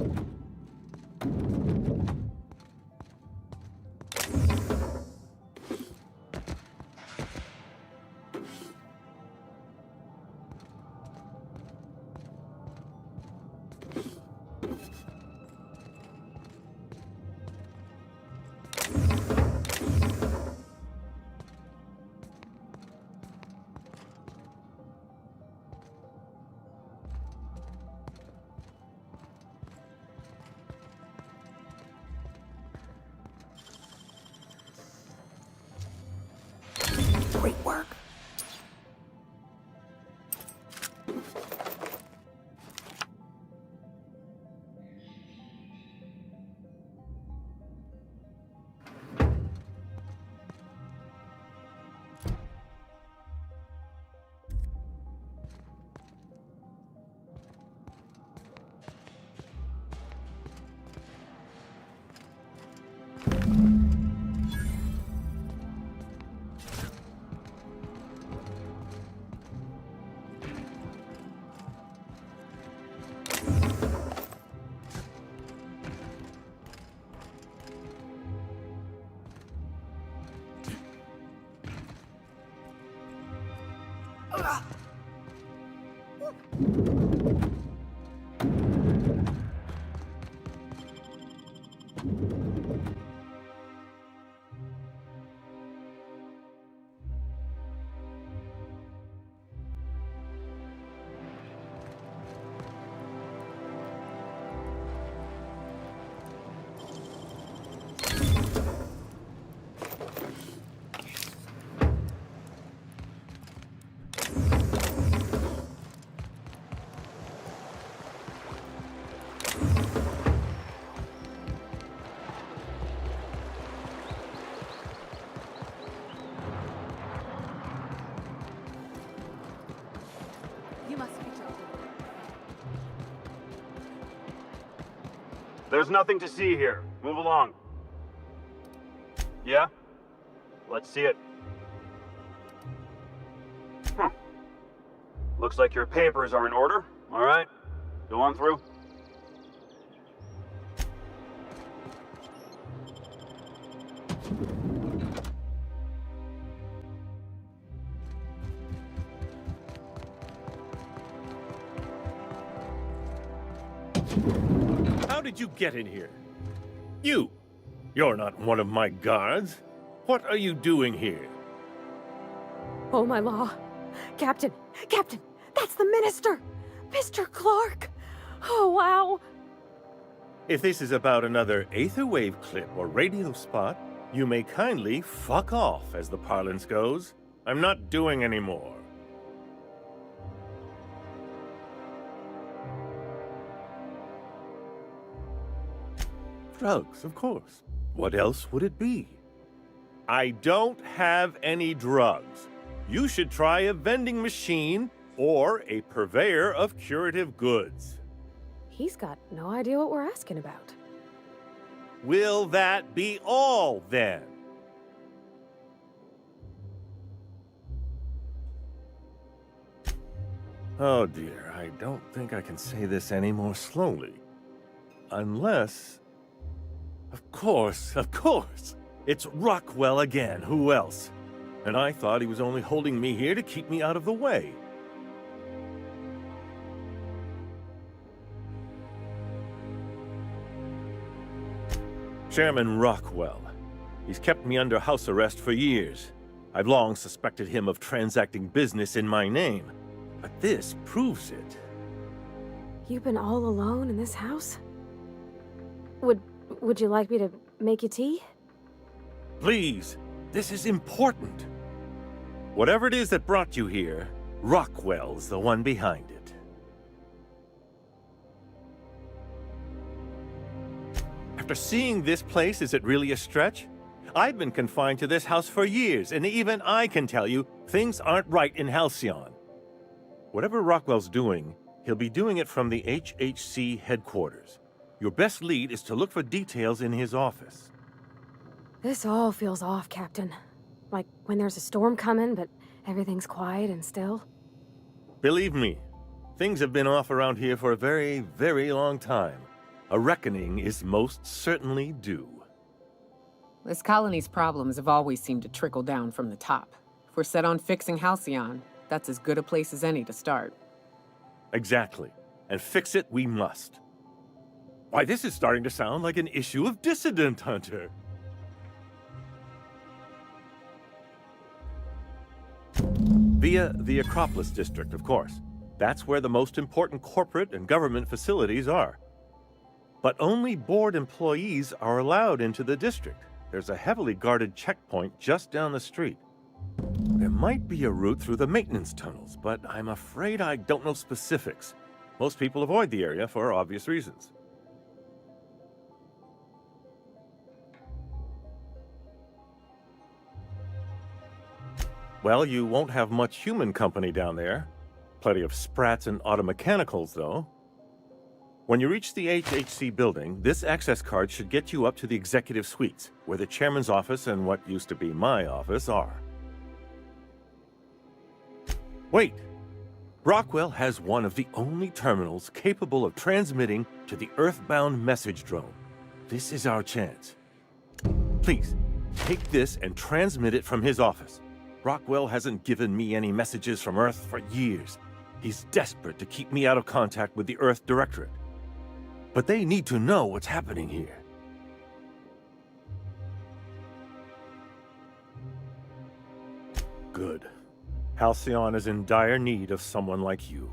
You must be joking. There's nothing to see here. Move along. Yeah? Let's see it. Looks like your papers are in order. All right. Go on through. How did you get in here? You're not one of my guards. What are you doing here? Oh, my law. Captain! Captain! That's the minister! Mr. Clark! Oh, wow! If this is about another Aetherwave clip or radio spot, you may kindly fuck off, as the parlance goes. I'm not doing any more. Drugs, of course. What else would it be? I don't have any drugs. You should try a vending machine or a purveyor of curative goods. He's got no idea what we're asking about. Will that be all, then? Oh dear, I don't think I can say this any more slowly. Unless... Of course! It's Rockwell again, who else? And I thought he was only holding me here to keep me out of the way. Chairman Rockwell. He's kept me under house arrest for years. I've long suspected him of transacting business in my name, but this proves it. You've been all alone in this house? Would you like me to make you tea? Please, this is important. Whatever it is that brought you here, Rockwell's the one behind it. After seeing this place, is it really a stretch? I've been confined to this house for years, and even I can tell you, things aren't right in Halcyon. Whatever Rockwell's doing, he'll be doing it from the HHC headquarters. Your best lead is to look for details in his office. This all feels off, Captain. Like when there's a storm coming, but everything's quiet and still. Believe me, things have been off around here for a very, very long time. A reckoning is most certainly due. This colony's problems have always seemed to trickle down from the top. If we're set on fixing Halcyon, that's as good a place as any to start. Exactly. And fix it we must. Why, this is starting to sound like an issue of Dissident Hunter. Via the Acropolis District, of course. That's where the most important corporate and government facilities are. But only board employees are allowed into the district. There's a heavily guarded checkpoint just down the street. There might be a route through the maintenance tunnels, but I'm afraid I don't know specifics. Most people avoid the area for obvious reasons. Well, you won't have much human company down there. Plenty of sprats and automechanicals, though. When you reach the HHC building, this access card should get you up to the executive suites, where the chairman's office and what used to be my office are. Wait! Rockwell has one of the only terminals capable of transmitting to the Earthbound message drone. This is our chance. Please, take this and transmit it from his office. Rockwell hasn't given me any messages from Earth for years. He's desperate to keep me out of contact with the Earth Directorate. But they need to know what's happening here. Good. Halcyon is in dire need of someone like you.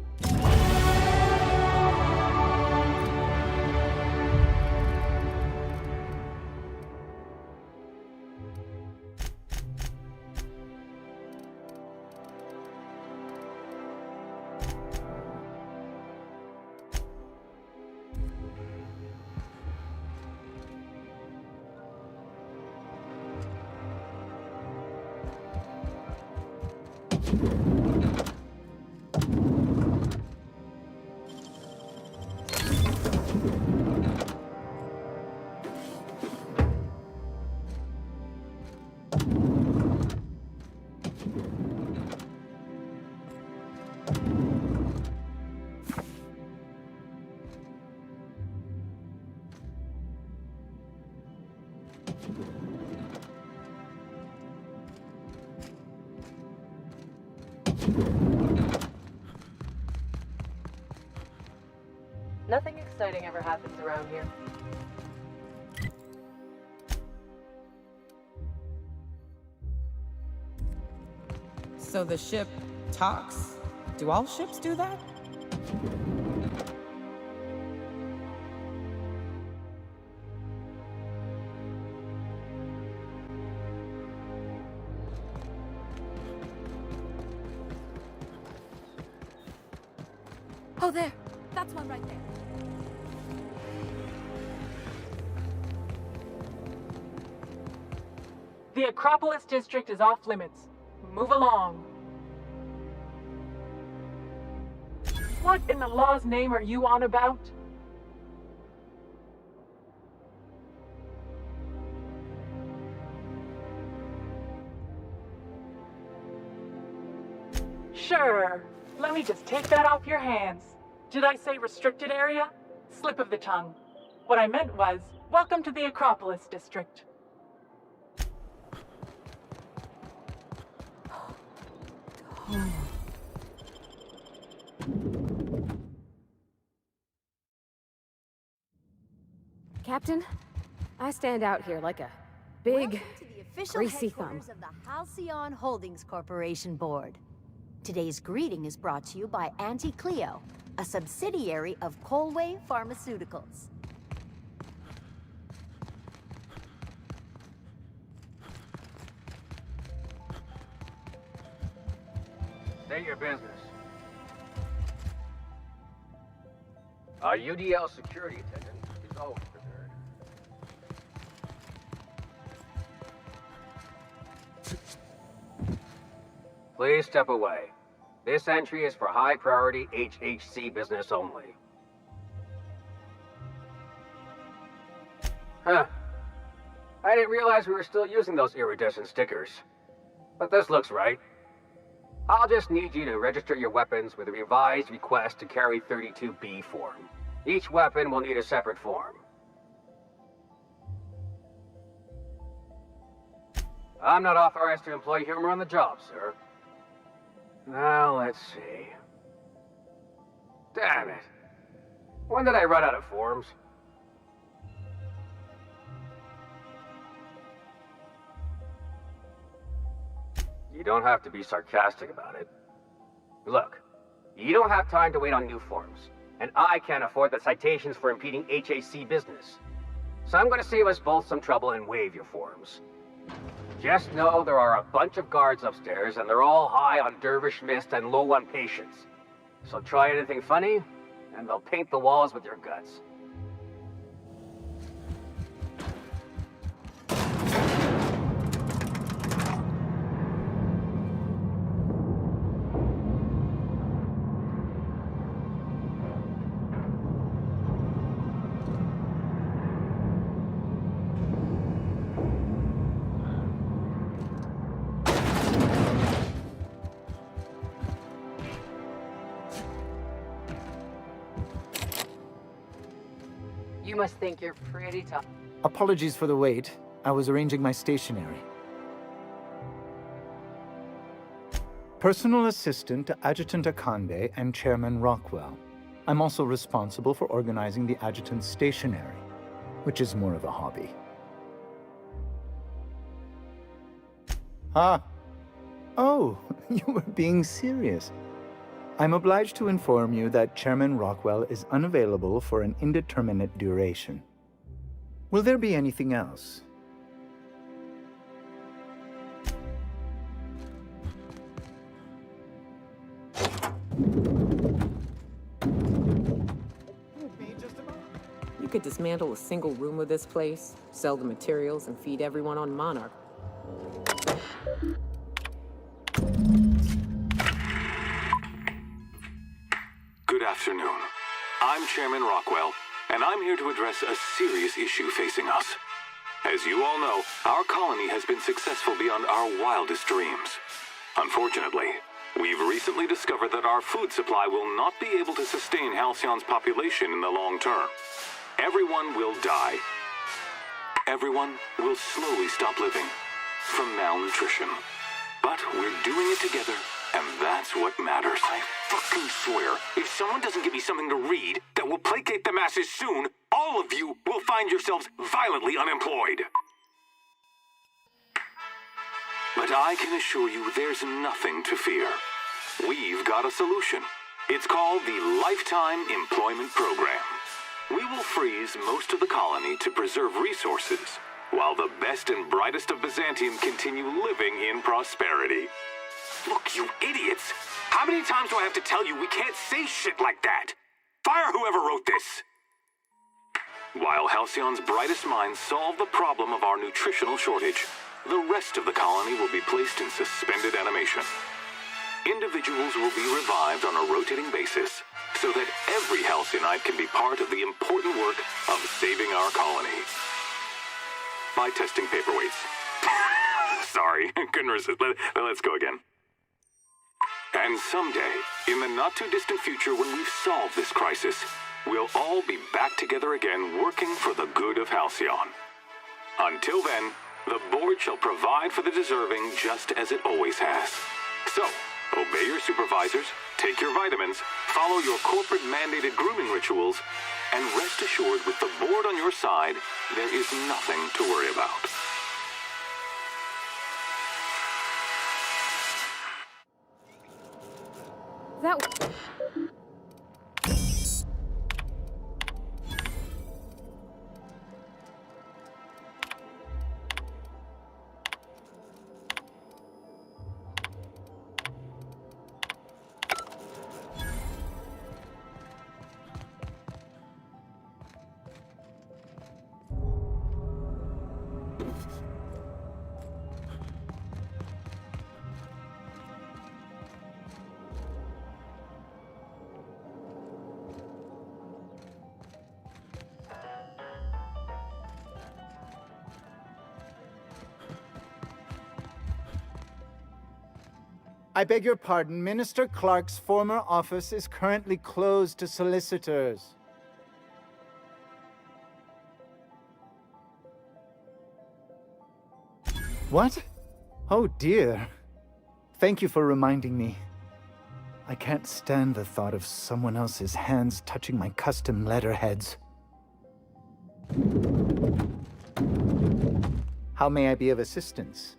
Nothing exciting ever happens around here. So the ship talks? Do all ships do that? Oh, there. That's one right there. The Acropolis district is off limits. Move along. What in the law's name are you on about? Sure. Let me just take that off your hands. Did I say restricted area? Slip of the tongue. What I meant was, welcome to the Acropolis district. Captain, I stand out here like a big, Welcome to the official greasy thumb. headquarters of the Halcyon Holdings Corporation Board. Today's greeting is brought to you by Auntie Cleo, a subsidiary of Colway Pharmaceuticals. State your business. Our UDL security attendant is always prepared. Please step away. This entry is for high-priority HHC business only. Huh. I didn't realize we were still using those iridescent stickers. But this looks right. I'll just need you to register your weapons with a revised request to carry 32B form. Each weapon will need a separate form. I'm not authorized to employ humor on the job, sir. Now, let's see. Damn it. When did I run out of forms? You don't have to be sarcastic about it. Look, you don't have time to wait on new forms, and I can't afford the citations for impeding HAC business. So I'm going to save us both some trouble and waive your forms. Just know there are a bunch of guards upstairs, and they're all high on dervish mist and low on patience. So try anything funny, and they'll paint the walls with your guts. You must think you're pretty tough. Apologies for the wait. I was arranging my stationery. Personal assistant to Adjutant Akande and Chairman Rockwell. I'm also responsible for organizing the adjutant's stationery, which is more of a hobby. Ah. Oh, you were being serious. I'm obliged to inform you that Chairman Rockwell is unavailable for an indeterminate duration. Will there be anything else? You could dismantle a single room of this place, sell the materials, and feed everyone on Monarch. Good afternoon. I'm Chairman Rockwell, and I'm here to address a serious issue facing us. As you all know, our colony has been successful beyond our wildest dreams. Unfortunately, we've recently discovered that our food supply will not be able to sustain Halcyon's population in the long term. Everyone will die. Everyone will slowly stop living from malnutrition. But we're doing it together, and that's what matters. I fucking swear, if someone doesn't give me something to read that will placate the masses soon, all of you will find yourselves violently unemployed. But I can assure you there's nothing to fear. We've got a solution. It's called the Lifetime Employment Program. We will freeze most of the colony to preserve resources, while the best and brightest of Byzantium continue living in prosperity. Look, you idiots! How many times do I have to tell you we can't say shit like that? Fire whoever wrote this! While Halcyon's brightest minds solve the problem of our nutritional shortage, the rest of the colony will be placed in suspended animation. Individuals will be revived on a rotating basis, so that every Halcyonite can be part of the important work of saving our colony. By testing paperweights. Sorry, couldn't resist. Let's go again. And someday, in the not-too-distant future when we've solved this crisis, we'll all be back together again working for the good of Halcyon. Until then, the board shall provide for the deserving just as it always has. So, obey your supervisors, take your vitamins, follow your corporate-mandated grooming rituals, and rest assured with the board on your side, there is nothing to worry about. I beg your pardon, Minister Clark's former office is currently closed to solicitors. What? Oh dear. Thank you for reminding me. I can't stand the thought of someone else's hands touching my custom letterheads. How may I be of assistance?